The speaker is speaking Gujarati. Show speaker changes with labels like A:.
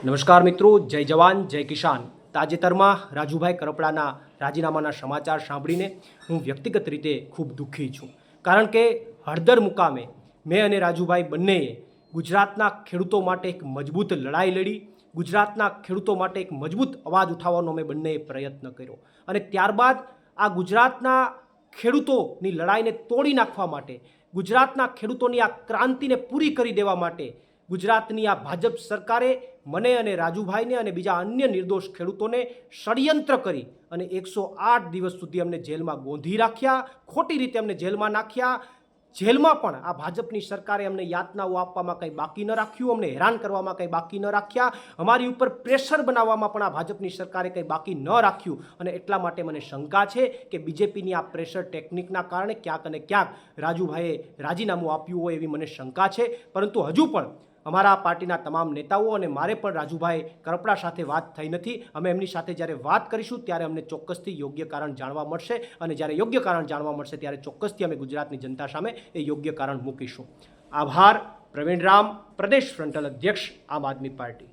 A: નમસ્કાર મિત્રો, જય જવાન જય કિસાન. તાજેતરમાં રાજુભાઈ કરપડાના રાજીનામાના સમાચાર સાંભળીને હું વ્યક્તિગત રીતે ખૂબ દુઃખી છું. કારણ કે હળદર મુકામે મેં અને રાજુભાઈ બંનેએ ગુજરાતના ખેડૂતો માટે એક મજબૂત લડાઈ લડી, ગુજરાતના ખેડૂતો માટે એક મજબૂત અવાજ ઉઠાવવાનો અમે બંનેએ પ્રયત્ન કર્યો. અને ત્યારબાદ આ ગુજરાતના ખેડૂતોની લડાઈને તોડી નાખવા માટે, ગુજરાતના ખેડૂતોની આ ક્રાંતિને પૂરી કરી દેવા માટે ગુજરાતની આ ભાજપ સરકારે મને અને રાજુભાઈને અને બીજા અન્ય નિર્દોષ ખેડૂતોને ષડયંત્ર કરી અને 108 દિવસ સુધી અમને જેલમાં ગોંધી રાખ્યા, ખોટી રીતે અમને જેલમાં નાખ્યા. જેલમાં પણ આ ભાજપની સરકારે અમને યાતનાઓ આપવામાં કંઈ બાકી ન રાખ્યું, અમને હેરાન કરવામાં કંઈ બાકી ન રાખ્યા, અમારી ઉપર પ્રેશર બનાવવામાં પણ આ ભાજપની સરકારે કંઈ બાકી ન રાખ્યું. અને એટલા માટે મને શંકા છે કે બીજેપીની આ પ્રેશર ટેકનિકના કારણે ક્યાંક અને ક્યાંક રાજુભાઈએ રાજીનામું આપ્યું હોય એવી મને શંકા છે. પરંતુ હજુ પણ અમારા પાર્ટીના તમામ નેતાઓ અને મારે પણ રાજુભાઈ કરપડા સાથે વાત થઈ નથી. અમે એમની સાથે જ્યારે વાત કરીશું ત્યારે અમને ચોક્કસથી યોગ્ય કારણ જાણવા મળશે, અને જ્યારે યોગ્ય કારણ જાણવા મળશે ત્યારે ચોક્કસથી અમે ગુજરાતની જનતા સામે એ યોગ્ય કારણ મૂકીશું. આભાર. પ્રવીણ રામ, પ્રદેશ ફ્રન્ટલ અધ્યક્ષ, આમ આદમી પાર્ટી.